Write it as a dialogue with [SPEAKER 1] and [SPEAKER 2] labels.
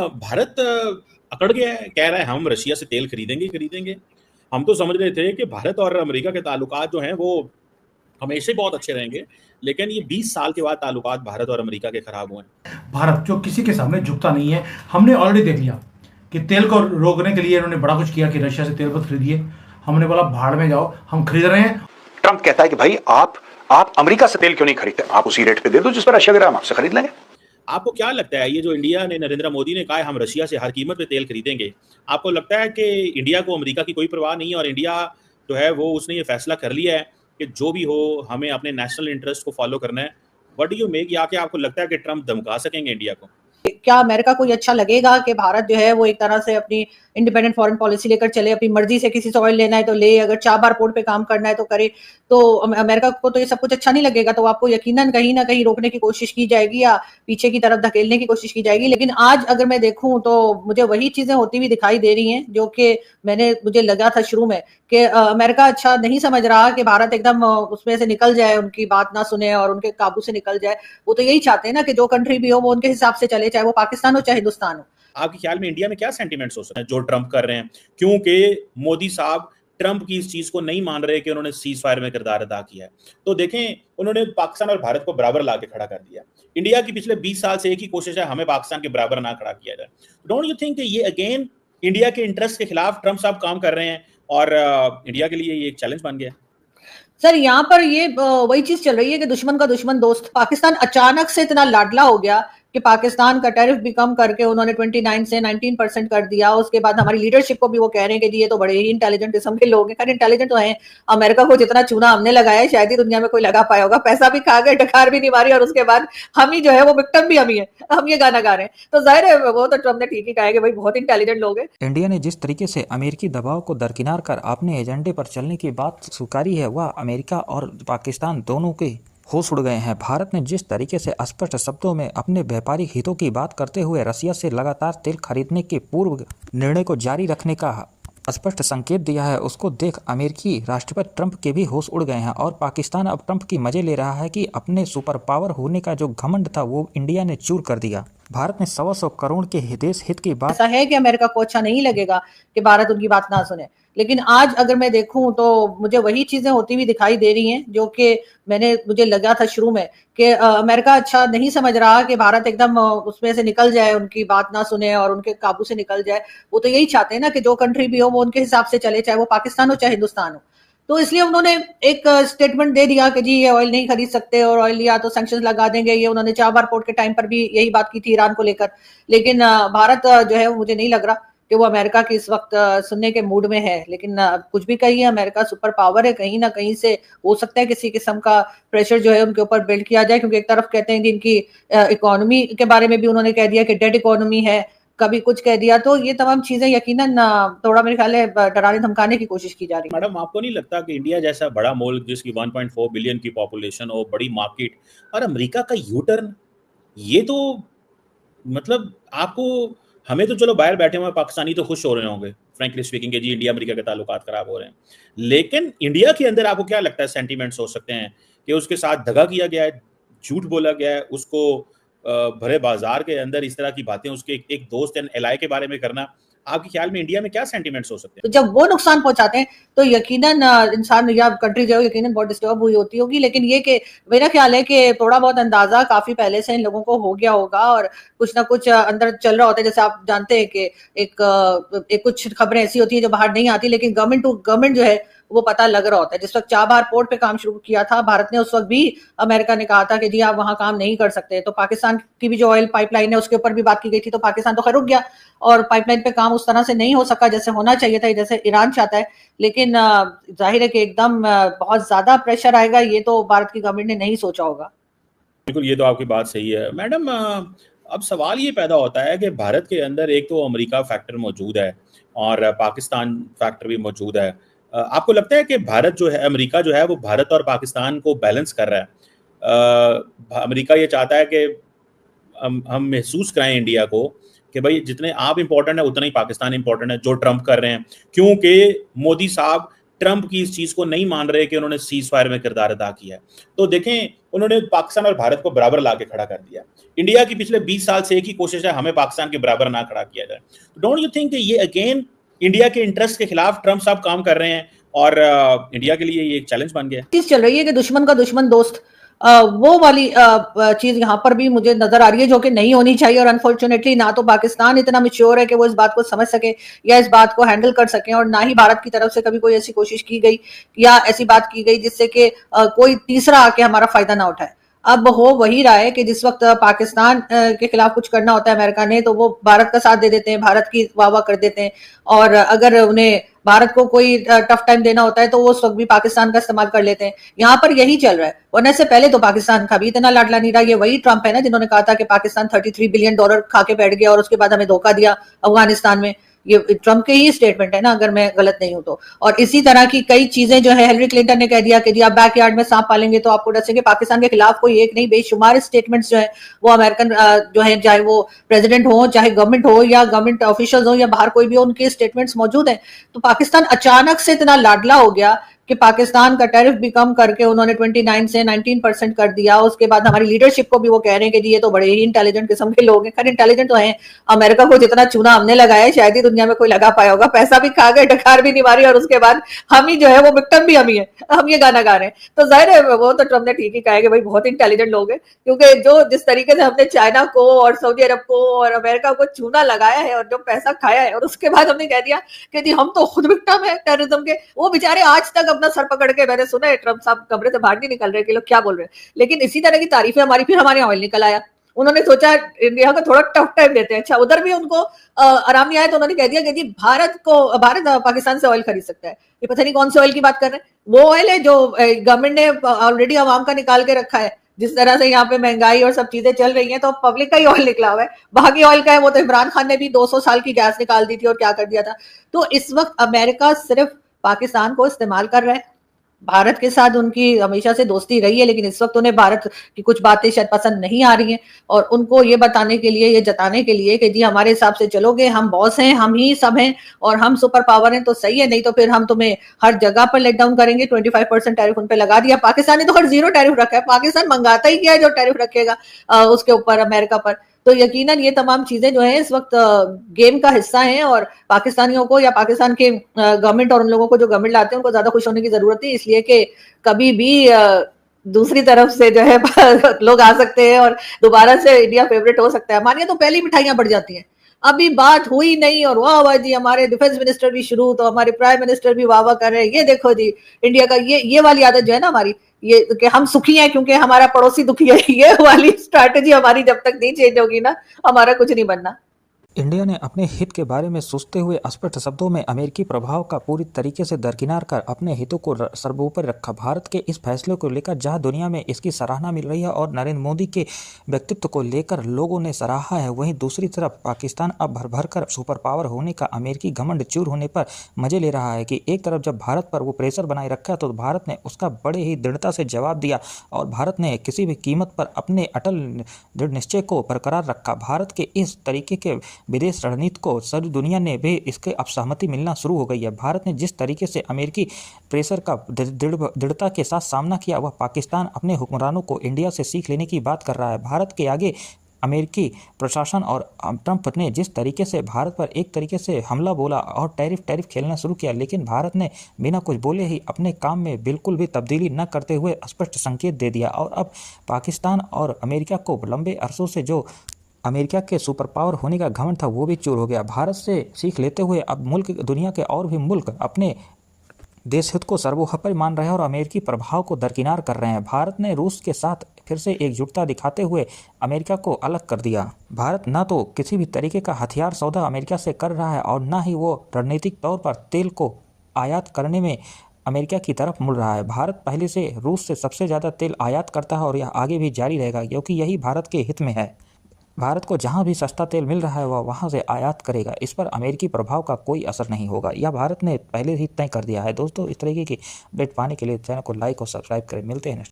[SPEAKER 1] भारत अकड़ गया है, कह रहा है हम रशिया से तेल खरीदेंगे ही खरीदेंगे। हम तो समझ रहे थे कि भारत और अमेरिका के ताल्लुकात जो हैं वो हमेशा ही बहुत अच्छे रहेंगे, लेकिन ये 20 साल के बाद ताल्लुकात भारत और अमेरिका के खराब हुए हैं।
[SPEAKER 2] भारत जो किसी के सामने झुकता नहीं है। हमने ऑलरेडी देख लिया कि तेल को रोकने के लिए इन्होंने बड़ा कुछ किया कि रशिया से तेल मत खरीदिए। हमने बोला भाड़ में जाओ, हम खरीद रहे हैं।
[SPEAKER 3] ट्रंप कहता है कि भाई आप अमेरिका से तेल क्यों नहीं खरीदते, आप उसी रेट पे दे दो जिस पर रशिया दे रहा है, हम आपसे खरीद लेंगे।
[SPEAKER 1] आपको क्या लगता है ये जो इंडिया ने, नरेंद्र मोदी ने कहा है हम रशिया से हर कीमत पे तेल खरीदेंगे, आपको लगता है कि इंडिया को अमेरिका की कोई परवाह नहीं है और इंडिया जो है वो उसने ये फैसला कर लिया है कि जो भी हो हमें अपने नेशनल इंटरेस्ट को फॉलो करना है? व्हाट डू यू मेक, या कि आपको लगता है कि ट्रंप धमका सकेंगे इंडिया को?
[SPEAKER 4] क्या अमेरिका को ये अच्छा लगेगा कि भारत जो है वो एक तरह से अपनी इंडिपेंडेंट फॉरेन पॉलिसी लेकर चले, अपनी मर्जी से किसी से ऑयल लेना है तो ले, अगर चाबार पोर्ट पे काम करना है तो करे। तो अमेरिका को तो ये सब कुछ अच्छा नहीं लगेगा, तो आपको यकीनन कहीं ना कहीं रोकने की कोशिश की जाएगी या पीछे की तरफ धकेलने की कोशिश की जाएगी। लेकिन आज अगर मैं देखूं तो मुझे वही चीजें होती हुई दिखाई दे रही हैं जो कि मुझे लगा था शुरू में कि अमेरिका अच्छा नहीं समझ रहा कि भारत एकदम उसमें से निकल जाए, उनकी बात ना सुने और उनके काबू से निकल जाए। वो तो यही चाहते हैं ना कि जो कंट्री भी हो वो उनके हिसाब से चले, चाहे वो पाकिस्तान हो चाहे हिंदुस्तान हो।
[SPEAKER 1] आपके ख्याल में इंडिया में क्या सेंटिमेंट्स हो सकते हैं जो ट्रंप कर रहे हैं, क्योंकि मोदी साहब ट्रंप की इस चीज को नहीं मान रहे कि उन्होंने सीज फायर में किरदार अदा किया है? तो देखें, उन्होंने पाकिस्तान और भारत को बराबर ला के खड़ा कर दिया। इंडिया की पिछले 20 साल से एक ही कोशिश है, हमें पाकिस्तान के बराबर ना खड़ा किया जाए। डोंट यू थिंक ये अगेन इंडिया के इंटरेस्ट के खिलाफ ट्रंप साहब काम कर रहे हैं और इंडिया के लिए ये एक चैलेंज बन गया?
[SPEAKER 4] सर यहाँ पर ये वही चीज चल रही है कि दुश्मन का दुश्मन दोस्त। पाकिस्तान अचानक से इतना लाडला हो गया कि पाकिस्तान का टैरिफ भी कम करके उन्होंने 29 से 19% कर दिया। उसके बाद हमारी लीडरशिप को भी वो कह रहे हैं कि जी ये तो बड़े ही इंटेलिजेंट किस्म के लोग हैं। खैर इंटेलिजेंट तो हैं, अमेरिका को जितना चूना हमने लगाया है शायद ही दुनिया में कोई लगा पाया होगा। पैसा भी खा गए, डकार भी नहीं मारी, और उसके बाद हम ही जो है वो विक्टिम भी हम ही है, हम ये गाना गा रहे हैं। तो जाहिर है वो तो ट्रम्प ने ठीक ही कहा है कि भाई बहुत इंटेलिजेंट लोग हैं।
[SPEAKER 5] इंडिया ने जिस तरीके से अमेरिकी दबाव को दरकिनार कर अपने एजेंडे पर चलने की बात स्वीकारी है, वह अमेरिका और पाकिस्तान दोनों के होश उड़ गए हैं। भारत ने जिस तरीके से स्पष्ट शब्दों में अपने व्यापारिक हितों की बात करते हुए रशिया से लगातार तेल खरीदने के पूर्व निर्णय को जारी रखने का स्पष्ट संकेत दिया है, उसको देख अमेरिकी राष्ट्रपति ट्रंप के भी होश उड़ गए हैं और पाकिस्तान अब ट्रंप की मजे ले रहा है कि अपने सुपर पावर होने का जो घमंड था वो इंडिया ने चूर कर दिया। भारत ने 100 करोड़ के देश हित की बात
[SPEAKER 4] ऐसा है कि अमेरिका को अच्छा नहीं लगेगा कि भारत उनकी बात ना सुने। लेकिन आज अगर मैं देखूं तो मुझे वही चीजें होती हुई दिखाई दे रही हैं जो कि मुझे लगा था शुरू में कि अमेरिका अच्छा नहीं समझ रहा कि भारत एकदम उसमें से निकल जाए, उनकी बात ना सुने और उनके काबू से निकल जाए। वो तो यही चाहते हैं ना कि जो कंट्री भी हो वो उनके हिसाब से चले, चाहे वो पाकिस्तान हो चाहे हिंदुस्तान हो। तो इसलिए उन्होंने एक स्टेटमेंट दे दिया कि जी ये ऑयल नहीं खरीद सकते और ऑयल लिया तो सैंक्शंस लगा देंगे। ये उन्होंने चाबार पोर्ट के टाइम पर भी यही बात की थी ईरान को लेकर। लेकिन भारत जो है मुझे नहीं लग रहा कि वो अमेरिका की इस वक्त सुनने के मूड में है। लेकिन कुछ भी कहिए, अमेरिका सुपर पावर है, कहीं ना कहीं से हो सकता है किसी किस्म का प्रेशर जो है उनके ऊपर बिल्ड किया जाए। क्योंकि एक तरफ कहते हैं कि इनकी इकोनॉमी के बारे में भी उन्होंने कह दिया कि डेड इकोनॉमी है, कभी कुछ कह दिया। तो ये तमाम चीजें यकीनन थोड़ा मेरे ख्याल है डराने धमकाने की कोशिश की जा रही है।
[SPEAKER 1] मैडम, आपको नहीं लगता कि इंडिया जैसा बड़ा मुल्क जिसकी 1.4 बिलियन की पॉपुलेशन और बड़ी मार्केट, और अमेरिका का यू टर्न, ये तो मतलब आपको, हमें तो चलो बाहर बैठे हुए पाकिस्तानी तो खुश हो रहे होंगे फ्रैंकली स्पीकिंग कि जी इंडिया अमेरिका के ताल्लुकात खराब हो रहे हैं, लेकिन इंडिया के अंदर आपको क्या लगता है सेंटीमेंट्स हो सकते हैं कि उसके साथ दगा किया गया है, झूठ बोला गया है उसको, भरे बाजार के अंदर इस तरह की बातें उसके एक दोस्त एंड एलाई के बारे में करना? आपके ख्याल में इंडिया में क्या सेंटीमेंट्स हो सकते
[SPEAKER 4] तो जब वो नुकसान पहुंचाते हैं तो यकीनन इंसान या कंट्री जो है यकीनन बहुत डिस्टर्ब हुई होती होगी। लेकिन ये कि मेरा ख्याल है कि थोड़ा बहुत अंदाजा काफी पहले से इन लोगों को हो गया होगा और कुछ ना कुछ अंदर चल रहा होता है। जैसे आप जानते हैं कि एक कुछ खबरें ऐसी होती है जो बाहर नहीं आती, लेकिन गवर्नमेंट टू गवर्नमेंट जो है वो पता लग रहा होता है। जिस वक्त चाबहार पोर्ट पे काम शुरू किया था भारत ने, उस वक्त भी अमेरिका ने कहा था कि जी आप वहां काम नहीं कर सकते। तो पाकिस्तान की भी जो ऑयल पाइपलाइन है उसके ऊपर भी बात की गई थी, तो पाकिस्तान तो खैर रुक गया और पाइपलाइन पे काम उस तरह से नहीं हो सका जैसे होना चाहिए था, जैसे ईरान चाहता है। लेकिन जाहिर है कि एकदम बहुत ज्यादा प्रेशर आएगा, ये तो भारत की गवर्नमेंट ने नहीं सोचा होगा।
[SPEAKER 1] बिल्कुल, ये तो आपकी बात सही है मैडम। अब सवाल ये पैदा होता है कि भारत के अंदर एक तो अमेरिका फैक्टर मौजूद है और पाकिस्तान फैक्टर भी मौजूद है। आपको लगता है कि भारत जो है, अमेरिका जो है वो भारत और पाकिस्तान को बैलेंस कर रहा है? अमेरिका ये चाहता है कि हम महसूस कराएं इंडिया को कि भाई जितने आप इंपॉर्टेंट है उतना ही पाकिस्तान इंपॉर्टेंट है, जो ट्रंप कर रहे हैं, क्योंकि मोदी साहब ट्रंप की इस चीज़ को नहीं मान रहे कि उन्होंने सीज़ फायर में किरदार अदा किया है। तो देखें, उन्होंने पाकिस्तान और भारत को बराबर ला के खड़ा कर दिया। इंडिया की पिछले 20 साल से एक ही कोशिश है, हमें पाकिस्तान के बराबर ना खड़ा किया जाए। डोंट यू थिंक कि ये अगेन इंडिया के इंटरेस्ट के खिलाफ ट्रंप साहब काम कर रहे हैं और इंडिया के लिए ये एक चैलेंज बन गया?
[SPEAKER 4] चीज चल रही है कि दुश्मन का दुश्मन दोस्त, वो वाली चीज यहाँ पर भी मुझे नजर आ रही है, जो कि नहीं होनी चाहिए। और अनफॉर्चुनेटली ना तो पाकिस्तान इतना मैच्योर है कि वो इस बात को समझ सके या इस बात को हैंडल कर सके, और ना ही भारत की तरफ से कभी कोई ऐसी कोशिश की गई या ऐसी बात की गई जिससे कि कोई तीसरा आके हमारा फायदा ना उठाए। अब हो वही रहा है कि जिस वक्त पाकिस्तान के खिलाफ कुछ करना होता है अमेरिका ने, तो वो भारत का साथ दे देते हैं, भारत की वाह कर देते हैं, और अगर उन्हें भारत को कोई टफ टाइम देना होता है तो वो उस वक्त भी पाकिस्तान का इस्तेमाल कर लेते हैं। यहाँ पर यही चल रहा है, वरना से पहले तो पाकिस्तान का भी इतना लाडला नहीं रहा। ये वही ट्रंप है ना जिन्होंने कहा था कि पाकिस्तान $33 बिलियन खा के बैठ गया और उसके बाद हमें धोखा दिया अफगानिस्तान में। ये ट्रंप के ही स्टेटमेंट है ना, अगर मैं गलत नहीं हूं तो। और इसी तरह की कई चीजें जो है, हिलरी क्लिंटन ने कह दिया कि जी आप बैकयार्ड में सांप पालेंगे तो आपको डसेंगे। पाकिस्तान के खिलाफ कोई एक नहीं, बेशुमार स्टेटमेंट्स जो है वो अमेरिकन जो है, चाहे वो प्रेसिडेंट हो, चाहे गवर्नमेंट हो या गवर्नमेंट ऑफिशियल्स हो या बाहर कोई भी हो, उनके स्टेटमेंट्स मौजूद हैं। तो पाकिस्तान अचानक से इतना लाडला हो गया कि पाकिस्तान का टैरिफ भी कम करके उन्होंने 29 से 19% कर दिया। उसके बाद हमारी लीडरशिप को भी वो कह रहे हैं कि जी ये तो बड़े ही इंटेलिजेंट किस्म के लोग हैं। खैर इंटेलिजेंट तो हैं, अमेरिका को जितना चूना हमने लगाया है शायद ही दुनिया में कोई लगा पाया होगा। पैसा भी खा गए, डकार भी नहीं मारी, और उसके बाद हम ही जो है वो विक्टिम भी हम ही है, हम ये गाना गा रहे हैं। तो जाहिर है वो तो ट्रंप ने ठीक ही कहा है कि भाई बहुत इंटेलिजेंट लोग हैं, क्योंकि जो जिस तरीके से हमने चाइना को और सऊदी अरब को और अमेरिका को चूना लगाया है और जो पैसा खाया है, और उसके बाद हमने कह दिया कि जी हम तो खुद विक्टिम है टेररिज्म के। वो बेचारे आज तक अपना सर पकड़ के, मैंने सुना है ट्रंप साहब कमरे से बाहर नहीं निकल रहे कि लोग क्या बोल रहे हैं। लेकिन इसी तरह की तारीफें हमारी, फिर हमारे ऑयल निकल आया। उन्होंने सोचा इंडिया को थोड़ा टफ टाइम देते हैं, अच्छा उधर भी उनको आराम नहीं आया तो उन्होंने कह दिया कि जी भारत पाकिस्तान से ऑयल खरीद सकता है। ये पता नहीं कौन से ऑयल की बात कर रहे हैं। वो ऑयल है जो गवर्नमेंट ने ऑलरेडी आवाम का निकाल के रखा है। जिस तरह से यहाँ पे महंगाई और सब चीजें चल रही हैं, तो पब्लिक का ही ऑयल निकला हुआ है, बाकी ऑयल का है वो तो इमरान खान ने भी 200 साल की गैस निकाल दी थी और क्या कर दिया था। तो इस वक्त अमेरिका सिर्फ पाकिस्तान को इस्तेमाल कर रहा है। भारत के साथ उनकी हमेशा से दोस्ती रही है, लेकिन इस वक्त उन्हें भारत की कुछ बातें शायद पसंद नहीं आ रही हैं, और उनको ये बताने के लिए, ये जताने के लिए कि जी हमारे हिसाब से चलोगे, हम बॉस हैं, हम ही सब हैं और हम सुपर पावर हैं तो सही है, नहीं तो फिर हम तुम्हें हर जगह पर लेट डाउन करेंगे। 25% टैरिफ उन पे लगा दिया। पाकिस्तान ने तो हर 0 टैरिफ रखा है। पाकिस्तान मंगाता ही क्या है जो टैरिफ रखेगा उसके ऊपर अमेरिका पर। तो यकीनन ये तमाम चीजें जो है इस वक्त गेम का हिस्सा हैं, और पाकिस्तानियों को या पाकिस्तान के गवर्नमेंट और उन लोगों को जो गवर्नमेंट लाते हैं उनको ज्यादा खुश होने की जरूरत है, इसलिए कि कभी भी दूसरी तरफ से जो है लोग आ सकते हैं और दोबारा से इंडिया फेवरेट हो सकता है। मानिए तो पहली मिठाइयां बढ़ जाती हैं, अभी बात हुई नहीं और वाह वाह जी हमारे डिफेंस मिनिस्टर भी शुरू, तो हमारे प्राइम मिनिस्टर भी वाह वाह कर रहे हैं, ये देखो जी इंडिया का ये वाली आदत जो है ना हमारी, ये कि हम सुखी हैं क्योंकि हमारा पड़ोसी दुखी है, ये वाली स्ट्रैटेजी हमारी जब तक नहीं चेंज होगी ना, हमारा कुछ नहीं बनना।
[SPEAKER 5] इंडिया ने अपने हित के बारे में सोचते हुए स्पष्ट शब्दों में अमेरिकी प्रभाव का पूरी तरीके से दरकिनार कर अपने हितों को सर्वोपरि रखा। भारत के इस फैसले को लेकर जहां दुनिया में इसकी सराहना मिल रही है और नरेंद्र मोदी के व्यक्तित्व को लेकर लोगों ने सराहा है, वहीं दूसरी तरफ पाकिस्तान अब भर भर कर सुपर पावर होने का अमेरिकी घमंड चूर होने पर मजे ले रहा है कि एक तरफ जब भारत पर वो प्रेशर बनाए रखा तो भारत ने उसका बड़े ही दृढ़ता से जवाब दिया और भारत ने किसी भी कीमत पर अपने अटल दृढ़ निश्चय को बरकरार रखा। भारत के इस तरीके के विदेश रणनीति को सारी दुनिया ने भी इसके अब सहमति मिलना शुरू हो गई है। भारत ने जिस तरीके से अमेरिकी प्रेशर का दृढ़ता के साथ सामना किया, वह पाकिस्तान अपने हुक्मरानों को इंडिया से सीख लेने की बात कर रहा है। भारत के आगे अमेरिकी प्रशासन और ट्रंप ने जिस तरीके से भारत पर एक तरीके से हमला बोला और टैरिफ खेलना शुरू किया, लेकिन भारत ने बिना कुछ बोले ही अपने काम में बिल्कुल भी तब्दीली न करते हुए स्पष्ट संकेत दे दिया और अब पाकिस्तान और अमेरिका को लंबे अरसों से जो अमेरिका के सुपर पावर होने का घमंड था वो भी चूर हो गया। भारत से सीख लेते हुए अब दुनिया के और भी मुल्क अपने देश हित को सर्वोपरि मान रहे हैं और अमेरिकी प्रभाव को दरकिनार कर रहे हैं। भारत ने रूस के साथ फिर से एकजुटता दिखाते हुए अमेरिका को अलग कर दिया। भारत न तो किसी भी तरीके का हथियार सौदा अमेरिका से कर रहा है और न ही वो रणनीतिक तौर पर तेल को आयात करने में अमेरिका की तरफ मुड़ रहा है। भारत पहले से रूस से सबसे ज़्यादा तेल आयात करता है और यह आगे भी जारी रहेगा क्योंकि यही भारत के हित में है। भारत को जहां भी सस्ता तेल मिल रहा है वह वहां से आयात करेगा। इस पर अमेरिकी प्रभाव का कोई असर नहीं होगा, यह भारत ने पहले ही तय कर दिया है। दोस्तों, इस तरीके की अपडेट पाने के लिए चैनल को लाइक और सब्सक्राइब करें। मिलते हैं नेक्स्ट